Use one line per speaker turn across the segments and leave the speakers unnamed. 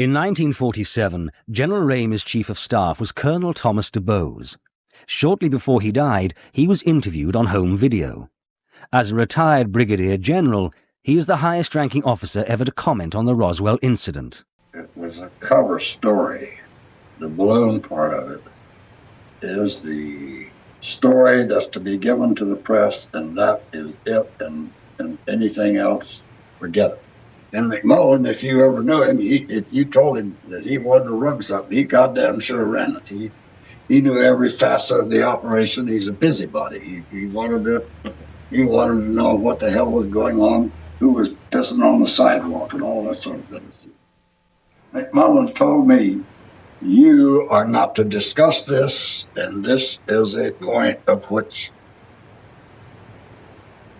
In 1947, General Ramey's chief of staff was Colonel Thomas DuBose. Shortly before he died, he was interviewed on home video. As a retired brigadier general, he is the highest-ranking officer ever to comment on the Roswell incident.
It was a cover story. The balloon part of it is the story that's to be given to the press, and that is it, and anything else, forget it. And McMullen, if you ever knew him, if you told him that he wanted to run something, he goddamn sure ran it. He knew every facet of the operation. He's a busybody. He wanted to know what the hell was going on, who was pissing on the sidewalk and all that sort of thing. McMullen told me, you are not to discuss this, and this is a point of which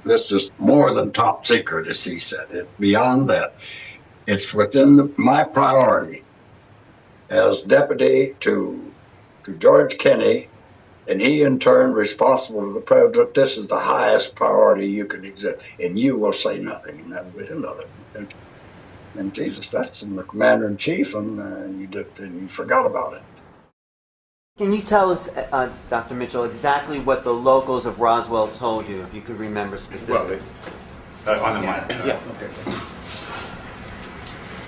this is more than top secret, as he said it. Beyond that, it's within my priority as deputy to George Kenney, and he in turn responsible to the president. This is the highest priority you can exist, and you will say nothing, and that was another. And Jesus, that's in the commander-in-chief, and you forgot about it.
Can you tell us, Dr. Mitchell, exactly what the locals of Roswell told you, if you could remember specifics?
Well, on the mind.
Yeah.
Okay.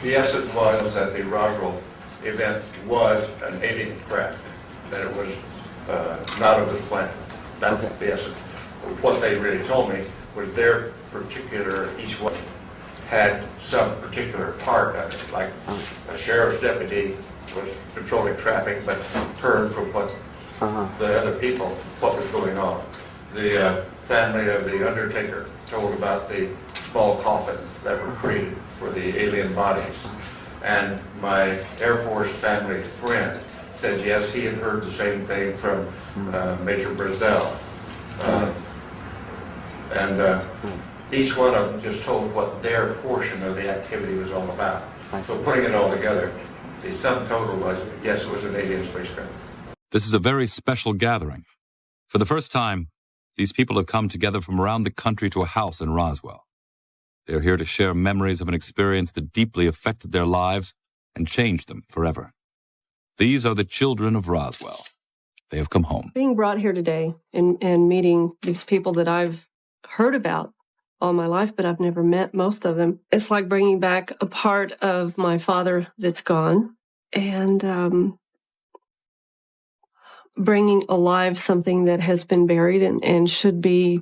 The essence was that the Roswell event was an alien craft, that it was not of this planet. That's
okay.
The essence. What they really told me was their particular, each one had some particular part of it, like a sheriff's deputy was patrolling traffic, but heard from what the other people, what was going on. The family of the undertaker told about the small coffins that were created for the alien bodies. And my Air Force family friend said, yes, he had heard the same thing from Major Brazel. Each one of them just told what their portion of the activity was all about. So putting it all together, the sum total was, yes, it was an alien spacecraft.
This is a very special gathering. For the first time, these people have come together from around the country to a house in Roswell. They're here to share memories of an experience that deeply affected their lives and changed them forever. These are the children of Roswell. They have come home.
Being brought here today and meeting these people that I've heard about all my life, but I've never met most of them. It's like bringing back a part of my father that's gone and bringing alive something that has been buried and should be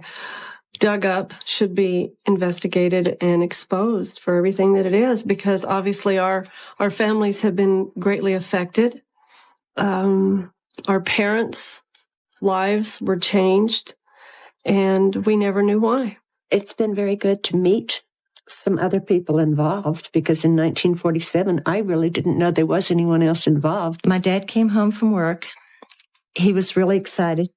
dug up, should be investigated and exposed for everything that it is, because obviously our families have been greatly affected. Our parents' lives were changed, and we never knew why.
It's been very good to meet some other people involved, because in 1947, I really didn't know there was anyone else involved. My dad came home from work. He was really excited.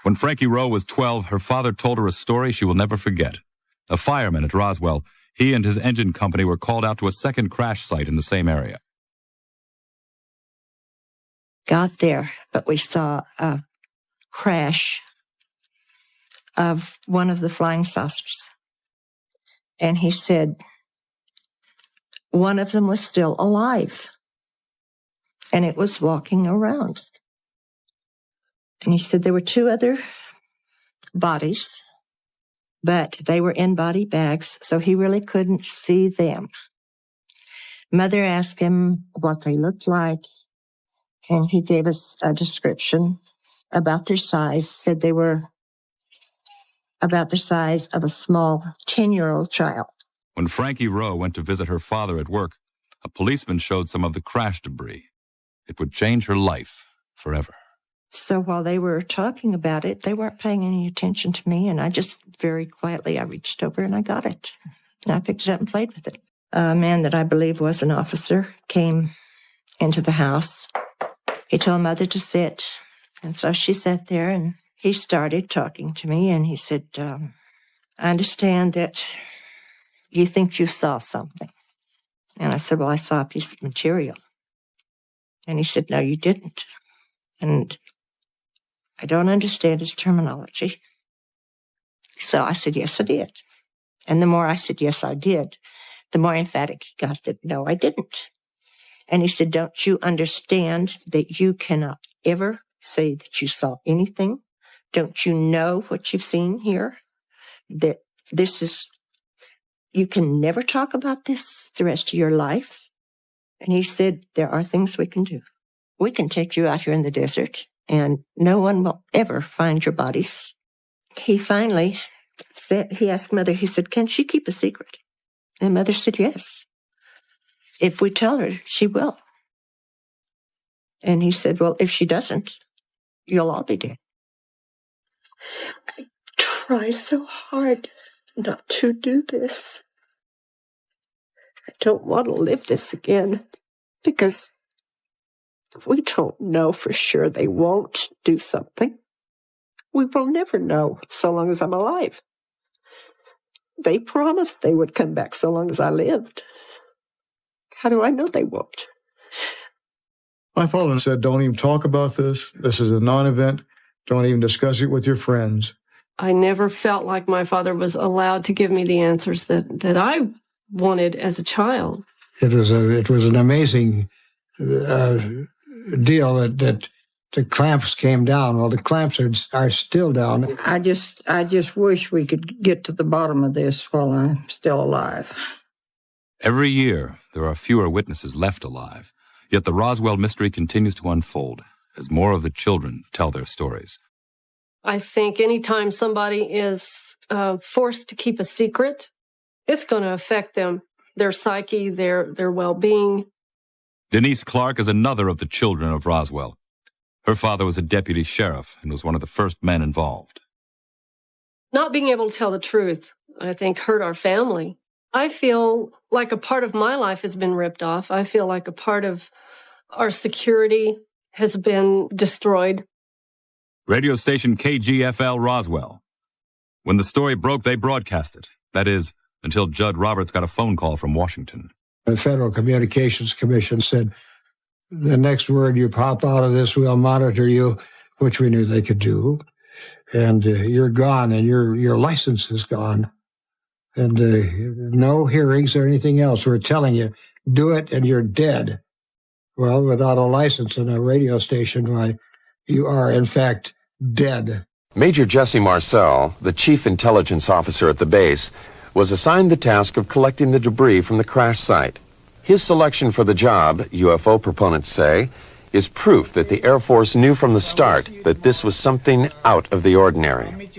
When Frankie Rowe was 12, her father told her a story she will never forget. A fireman at Roswell, he and his engine company were called out to a second crash site in the same area.
Got there, but we saw a crash of one of the flying saucers. And he said one of them was still alive, and it was walking around. And he said there were two other bodies, but they were in body bags, so he really couldn't see them. Mother asked him what they looked like, and he gave us a description about their size, said they were about the size of a small 10-year-old child.
When Frankie Rowe went to visit her father at work, a policeman showed some of the crash debris. It would change her life forever.
So while they were talking about it, they weren't paying any attention to me, and I just very quietly, I reached over and I got it. And I picked it up and played with it. A man that I believe was an officer came into the house. He told Mother to sit, and so she sat there, and he started talking to me, and he said, I understand that you think you saw something. And I said, well, I saw a piece of material. And he said, no, you didn't. And I don't understand his terminology. So I said, yes, I did. And the more I said, yes, I did, the more emphatic he got that, no, I didn't. And he said, don't you understand that you cannot ever say that you saw anything? Don't you know what you've seen here? That this is, you can never talk about this the rest of your life. And he said, there are things we can do. We can take you out here in the desert and no one will ever find your bodies. He finally said, he asked Mother, he said, can she keep a secret? And Mother said, yes. If we tell her, she will. And he said, well, if she doesn't, you'll all be dead. I try so hard not to do this. I don't want to live this again because we don't know for sure they won't do something. We will never know so long as I'm alive. They promised they would come back so long as I lived. How do I know they won't?
My father said, don't even talk about this. This is a non-event. Don't even discuss it with your friends.
I never felt like my father was allowed to give me the answers that I wanted as a child.
It was an amazing deal that the clamps came down. Well, the clamps are still down.
I just wish we could get to the bottom of this while I'm still alive.
Every year, there are fewer witnesses left alive, yet the Roswell mystery continues to unfold as more of the children tell their stories.
I think anytime somebody is forced to keep a secret, it's going to affect them, their psyche, their well-being.
Denise Clark is another of the children of Roswell. Her father was a deputy sheriff and was one of the first men involved.
Not being able to tell the truth, I think, hurt our family. I feel like a part of my life has been ripped off. I feel like a part of our security has been destroyed.
Radio station KGFL Roswell. When the story broke, they broadcast it. That is, until Judd Roberts got a phone call from Washington.
The Federal Communications Commission said, the next word you pop out of this, we'll monitor you, which we knew they could do. And you're gone, and your license is gone. And no hearings or anything else. We're telling you, do it and you're dead. Well, without a license and a radio station, why, you are, in fact, dead.
Major Jesse Marcel, the chief intelligence officer at the base, was assigned the task of collecting the debris from the crash site. His selection for the job, UFO proponents say, is proof that the Air Force knew from the start that this was something out of the ordinary.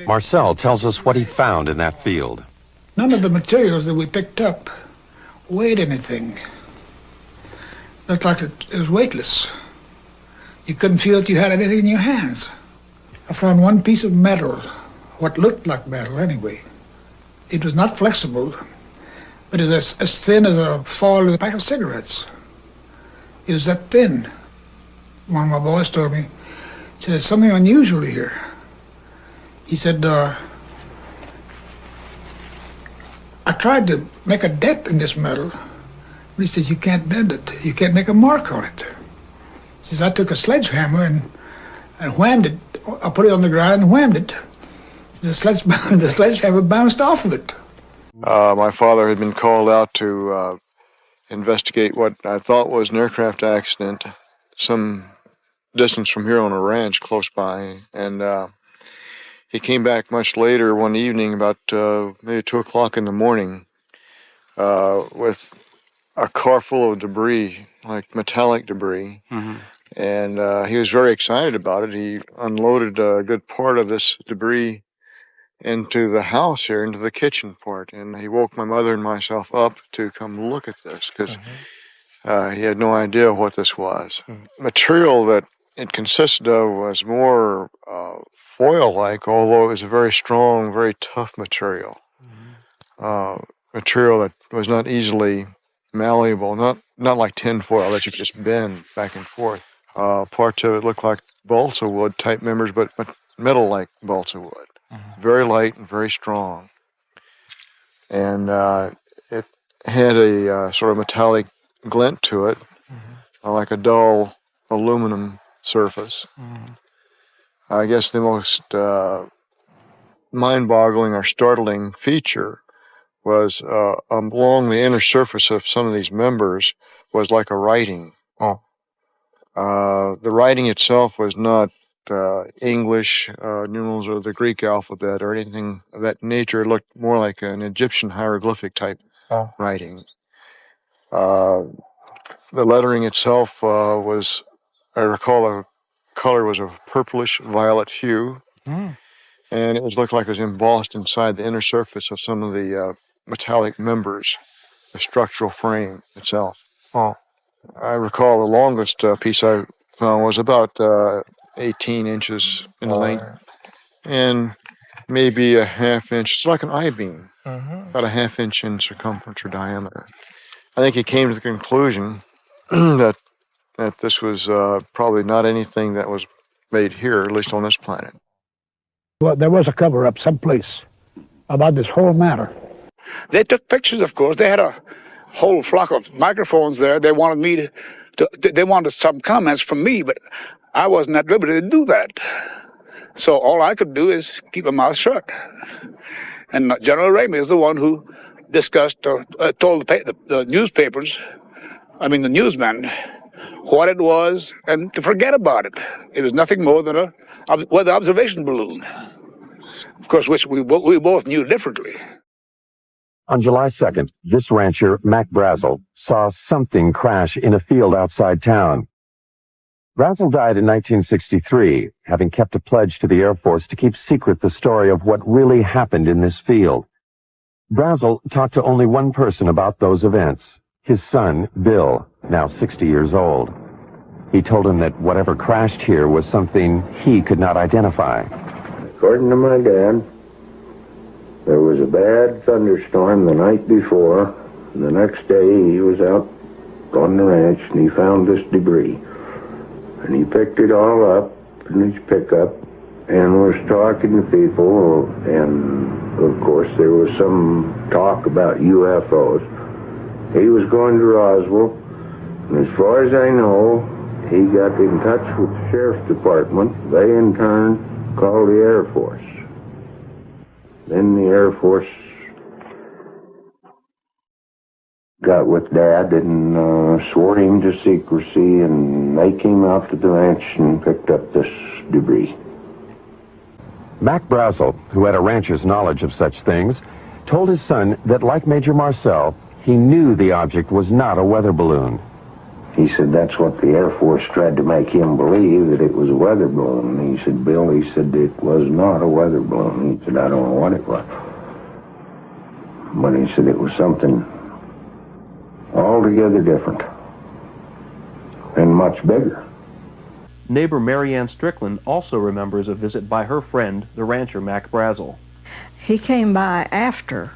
Marcel tells us what he found in that field.
None of the materials that we picked up weighed anything. Looked like it was weightless. You couldn't feel that you had anything in your hands. I found one piece of metal, what looked like metal anyway. It was not flexible, but it was as thin as a foil of a pack of cigarettes. It was that thin. One of my boys told me, he said, there's something unusual here. He said, I tried to make a dent in this metal, but he says, you can't bend it. You can't make a mark on it. He says, I took a sledgehammer and whammed it. I put it on the ground and whammed it. The sledgehammer bounced off of it.
My father had been called out to investigate what I thought was an aircraft accident some distance from here on a ranch close by. And he came back much later one evening, about maybe 2 o'clock in the morning, with a car full of debris, like metallic debris. Mm-hmm. And he was very excited about it. He unloaded a good part of this debris into the house here, into the kitchen part. And he woke my mother and myself up to come look at this, because he had no idea what this was. Mm-hmm. Material that it consisted of was more foil-like, although it was a very strong, very tough material. Mm-hmm. Material that was not easily malleable, not like tin foil that you just bend back and forth. Parts of it looked like balsa wood type members, but metal-like balsa wood. Mm-hmm. Very light and very strong. And it had a sort of metallic glint to it, like a dull aluminum surface. Mm-hmm. I guess the most mind-boggling or startling feature was along the inner surface of some of these members, was like a writing. The writing itself was not English numerals or the Greek alphabet or anything of that nature. It looked more like an Egyptian hieroglyphic type writing. The lettering itself was, I recall, the color was a purplish violet hue, and it looked like it was embossed inside the inner surface of some of the metallic members, the structural frame itself. I recall the longest piece I found was about 18 inches in length and maybe a half-inch. It's like an I-beam, about a half-inch in circumference or diameter. I think he came to the conclusion that this was probably not anything that was made here, at least on this planet.
Well, there was a cover-up someplace about this whole matter. They took pictures, of course. They had a whole flock of microphones there. They wanted me they wanted some comments from me, but I wasn't at liberty to do that. So all I could do is keep my mouth shut. And General Ramey is the one who discussed or told the newspapers, the newsmen, what it was and to forget about it. It was nothing more than a weather observation balloon, of course, which we both knew differently.
On July 2nd, this rancher, Mac Brazel, saw something crash in a field outside town. Brazel died in 1963, having kept a pledge to the Air Force to keep secret the story of what really happened in this field. Brazel talked to only one person about those events, his son, Bill, now 60 years old. He told him that whatever crashed here was something he could not identify.
According to my dad, there was a bad thunderstorm the night before. The next day he was out on the ranch and he found this debris. And he picked it all up in his pickup and was talking to people, and of course there was some talk about UFOs. He was going to Roswell, and as far as I know, he got in touch with the sheriff's department. They in turn called the Air Force. Then the Air Force got with Dad and swore him to secrecy, and they came out to the ranch and picked up this debris.
Mac Brazel, who had a rancher's knowledge of such things, told his son that, like Major Marcel, he knew the object was not a weather balloon.
He said that's what the Air Force tried to make him believe, that it was a weather balloon. And he said, Bill, he said, it was not a weather balloon. He said, I don't know what it was. But he said it was something altogether different and much bigger.
Neighbor Mary Ann Strickland also remembers a visit by her friend, the rancher Mac Brazel.
He came by after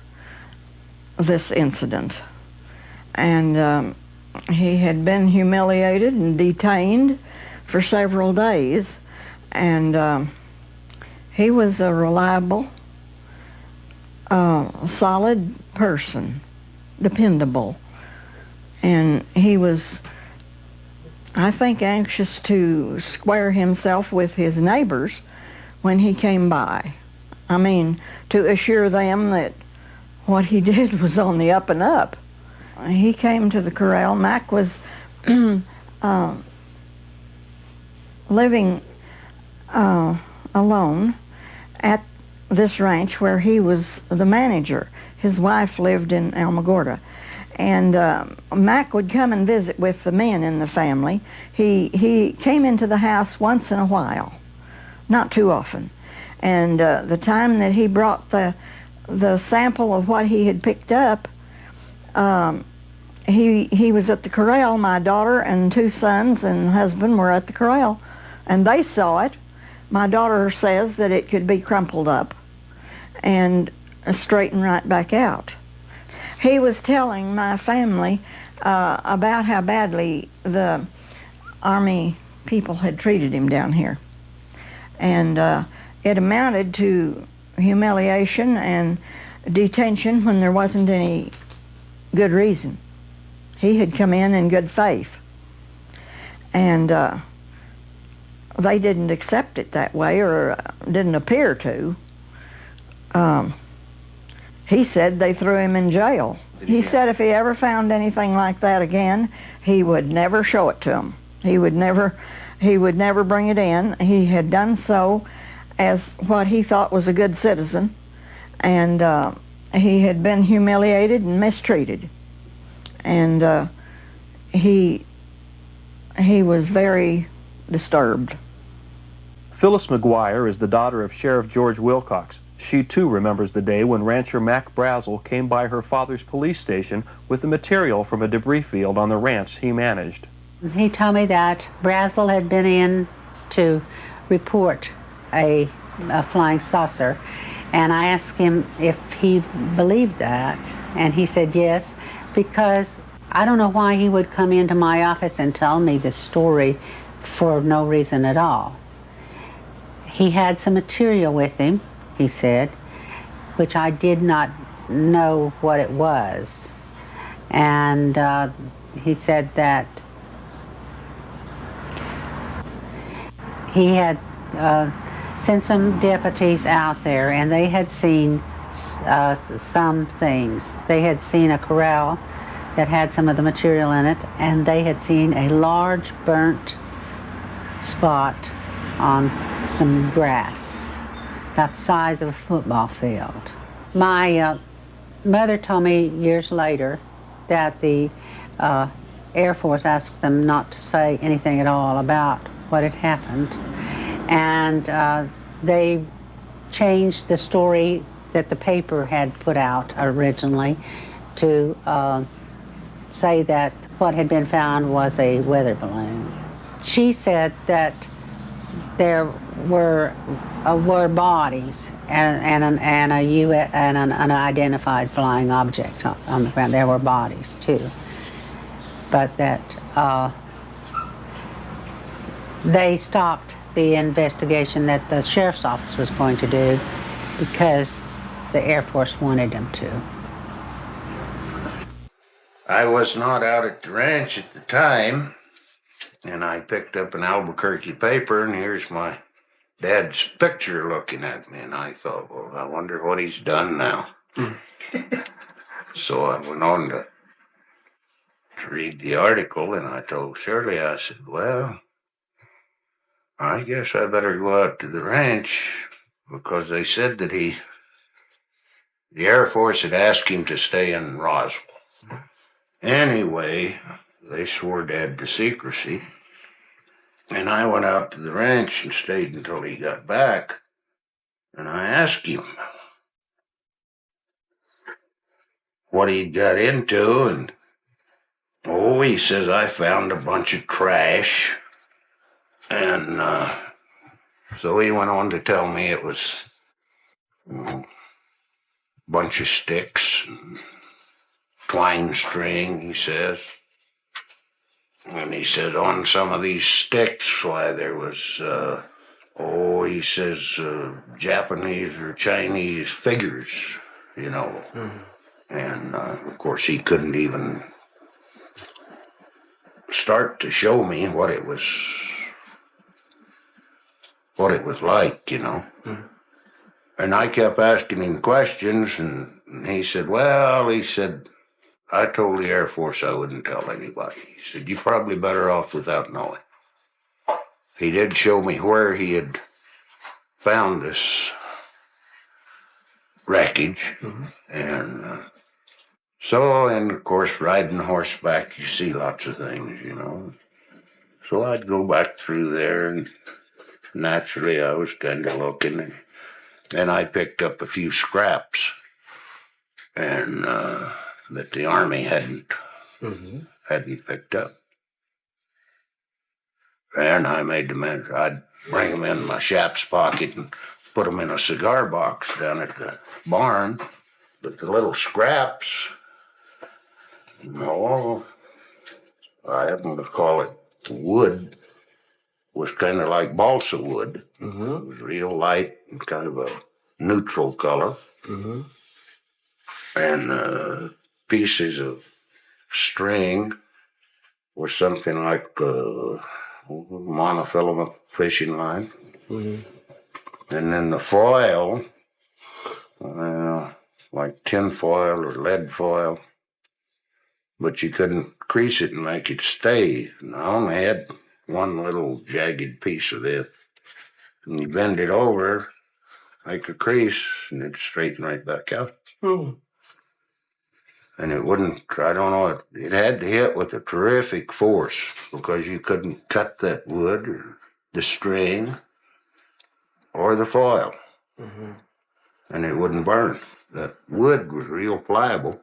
this incident, and he had been humiliated and detained for several days, and he was a reliable, solid person, dependable, and he was, I think, anxious to square himself with his neighbors when he came by. I mean, to assure them that what he did was on the up and up. He came to the corral. Mac was living alone at this ranch where he was the manager. His wife lived in Alamogordo. And Mac would come and visit with the men in the family. He came into the house once in a while, not too often. And the time that he brought the sample of what he had picked up, he was at the corral. My daughter and two sons and husband were at the corral, and they saw it. My daughter says that it could be crumpled up and straightened right back out. He was telling my family about how badly the Army people had treated him down here. And it amounted to humiliation and detention when there wasn't any good reason. He had come in good faith. And they didn't accept it that way, or didn't appear to. he said they threw him in jail. He said if he ever found anything like that again, he would never show it to them. He would never bring it in. He had done so as what he thought was a good citizen, and he had been humiliated and mistreated, and he was very disturbed.
Phyllis McGuire is the daughter of Sheriff George Wilcox. She too remembers the day when rancher Mac Brazel came by her father's police station with the material from a debris field on the ranch he managed.
He told me that Brazel had been in to report a flying saucer, and I asked him if he believed that, and he said yes, because I don't know why he would come into my office and tell me this story for no reason at all. He had some material with him, he said, which I did not know what it was. And he said that he had sent some deputies out there, and they had seen some things. They had seen a corral that had some of the material in it, and they had seen a large burnt spot on some grass, about the size of a football field. My mother told me years later that the Air Force asked them not to say anything at all about what had happened, and they changed the story that the paper had put out originally to say that what had been found was a weather balloon. She said that there were bodies and an unidentified flying object on the ground. There were bodies too, but that they stopped the investigation that the sheriff's office was going to do because the Air Force wanted them to.
I was not out at the ranch at the time, and I picked up an Albuquerque paper, and here's my dad's picture looking at me, and I thought, well, I wonder what he's done now. So I went on to read the article, and I told Shirley, I said, well, I guess I better go out to the ranch, because they said that the Air Force had asked him to stay in Roswell. Anyway, they swore dead to secrecy, and I went out to the ranch and stayed until he got back, and I asked him what he'd got into, and he says, I found a bunch of trash, and so he went on to tell me it was a bunch of sticks and twine string, he says. And he said on some of these sticks, why, there was, he says, Japanese or Chinese figures, you know. Mm-hmm. And, of course, he couldn't even start to show me what it was like, you know. Mm-hmm. And I kept asking him questions, and he said, I told the Air Force I wouldn't tell anybody. He said, you're probably better off without knowing. He did show me where he had found this wreckage. Mm-hmm. And and of course, riding horseback, you see lots of things, you know. So I'd go back through there, and naturally I was kind of looking. And then I picked up a few scraps, and that the Army hadn't picked up. And I made them in. I'd bring them in my shap's pocket and put them in a cigar box down at the barn. But the little scraps, I happen to call it wood, was kind of like balsa wood. Mm-hmm. It was real light and kind of a neutral color. Mm-hmm. And pieces of string was something like monofilament fishing line. Mm-hmm. And then the foil, like tin foil or lead foil, but you couldn't crease it and make it stay. And I only had one little jagged piece of it. And you bend it over, make a crease, and it'd straighten right back out. And it wouldn't, I don't know, it had to hit with a terrific force because you couldn't cut that wood or the string or the foil. And it wouldn't burn. That wood was real pliable.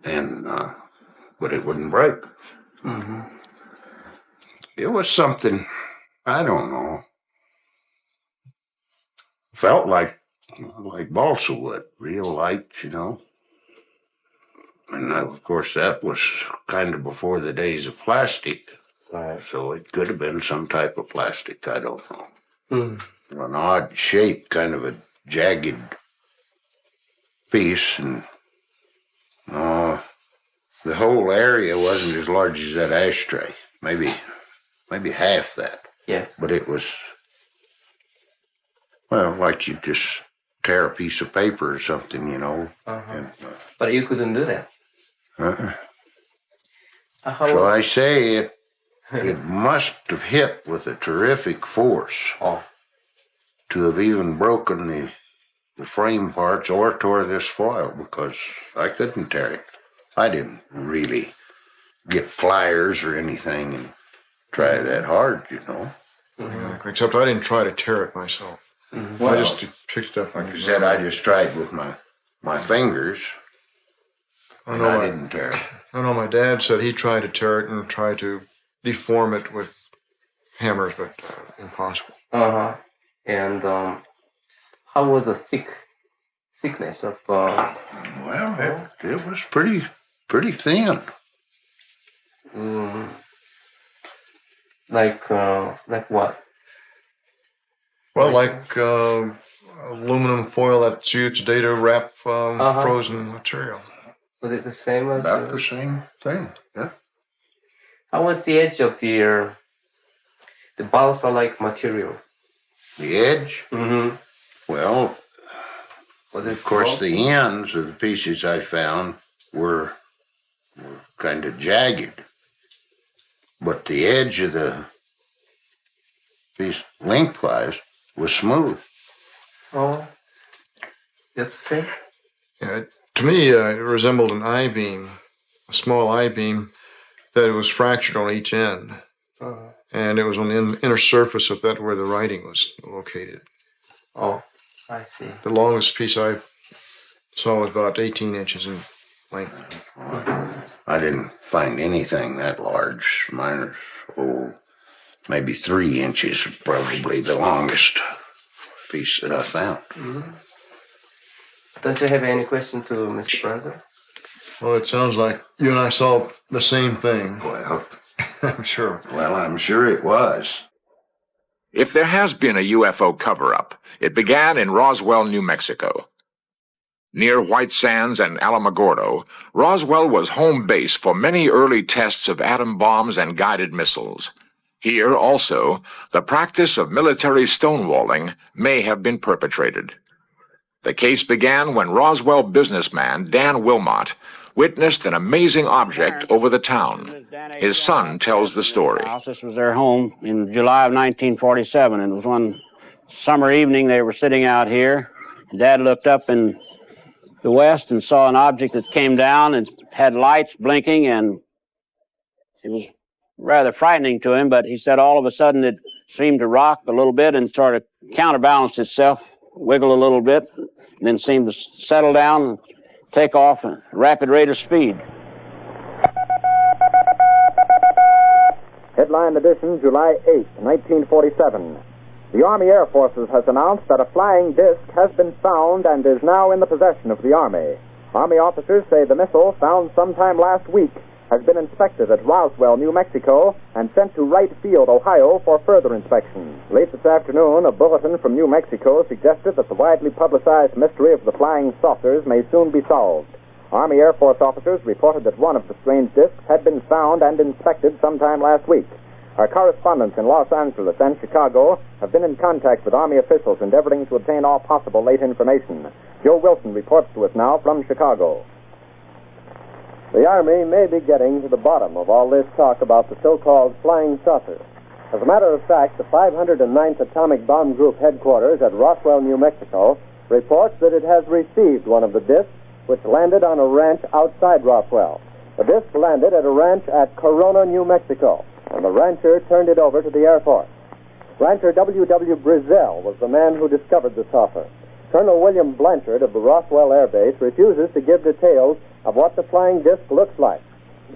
And, but it wouldn't break. It was something, I don't know, felt like balsa wood, real light, you know. And of course, that was kind of before the days of plastic.
Right.
So it could have been some type of plastic, I don't know. An odd shape, kind of a jagged piece. And the whole area wasn't as large as that ashtray. Maybe half that.
Yes.
But it was, well, like you just tear a piece of paper or something, you know. And,
but you couldn't do that.
So I say it must have hit with a terrific force to have even broken the frame parts or tore this foil, because I couldn't tear it. I didn't really get pliers or anything and try that hard, you know.
Except I didn't try to tear it myself.
Well,
I just picked it up.
Like you said, I just tried with my fingers. I didn't tear it.
I know my dad said he tried to tear it and tried to deform it with hammers, but impossible.
And how was the thickness of?
Well, it was pretty thin.
Like what?
Well, like aluminum foil that's used today to wrap frozen material.
Was it the same as?
About the same thing, yeah.
How was the edge of the balsa-like material?
The edge? Well,
was it
of course, the ends of the pieces I found were kind of jagged, but the edge of the piece lengthwise was smooth.
Oh, that's the same?
Yeah, to me, it resembled an I-beam, a small I-beam that was fractured on each end. And it was on the inner surface of that where the writing was located.
Oh, I see.
The longest piece I saw was about 18 inches in length.
I didn't find anything that large. Mine was, maybe 3 inches, probably the longest piece that I found.
Don't you have any question to Mr. Brunson?
Well, it sounds like you and I saw the same thing.
Well,
I'm sure.
Well, I'm sure it was.
If there has been a UFO cover-up, it began in Roswell, New Mexico. Near White Sands and Alamogordo, Roswell was home base for many early tests of atom bombs and guided missiles. Here, also, the practice of military stonewalling may have been perpetrated. The case began when Roswell businessman Dan Wilmot witnessed an amazing object over the town. His son tells the story.
This was their home in July of 1947, and it was one summer evening they were sitting out here. Dad looked up in the west and saw an object that came down and had lights blinking, and it was rather frightening to him, but he said all of a sudden it seemed to rock a little bit and sort of counterbalanced itself, wiggle a little bit, and then seemed to settle down and take off at a rapid rate of speed.
Headline edition, July 8, 1947. The Army Air Forces has announced that a flying disc has been found and is now in the possession of the Army. Army officers say the missile, found sometime last week, has been inspected at Roswell, New Mexico, and sent to Wright Field, Ohio, for further inspection. Late this afternoon, a bulletin from New Mexico suggested that the widely publicized mystery of the flying saucers may soon be solved. Army Air Force officers reported that one of the strange discs had been found and inspected sometime last week. Our correspondents in Los Angeles and Chicago have been in contact with Army officials endeavoring to obtain all possible late information. Joe Wilson reports to us now from Chicago. The Army may be getting to the bottom of all this talk about the so-called flying saucer. As a matter of fact, the 509th Atomic Bomb Group headquarters at Roswell, New Mexico, reports that it has received one of the discs which landed on a ranch outside Roswell. The disc landed at a ranch at Corona, New Mexico, and the rancher turned it over to the Air Force. Rancher W.W. Brizzell was the man who discovered the saucer. Colonel William Blanchard of the Roswell Air Base refuses to give details of what the flying disc looks like.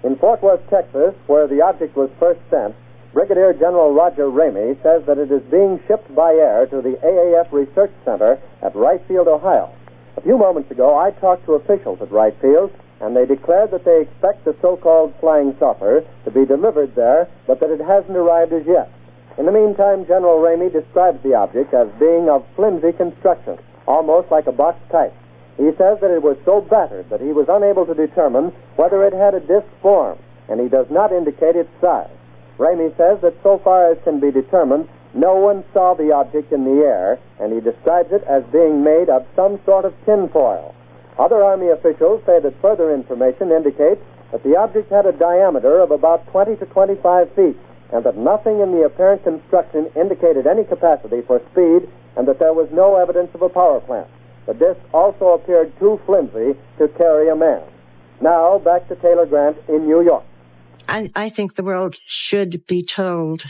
In Fort Worth, Texas, where the object was first sent, Brigadier General Roger Ramey says that it is being shipped by air to the AAF Research Center at Wright Field, Ohio. A few moments ago, I talked to officials at Wright Field, and they declared that they expect the so-called flying saucer to be delivered there, but that it hasn't arrived as yet. In the meantime, General Ramey describes the object as being of flimsy construction, almost like a box kite. He says that it was so battered that he was unable to determine whether it had a disc form, and he does not indicate its size. Ramey says that so far as can be determined, no one saw the object in the air, and he describes it as being made of some sort of tinfoil. Other Army officials say that further information indicates that the object had a diameter of about 20 to 25 feet, and that nothing in the apparent construction indicated any capacity for speed, and that there was no evidence of a power plant. The disc also appeared too flimsy to carry a man. Now, back to Taylor Grant in New York.
I think the world should be told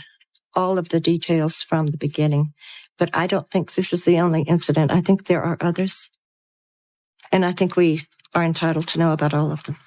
all of the details from the beginning, but I don't think this is the only incident. I think there are others, and I think we are entitled to know about all of them.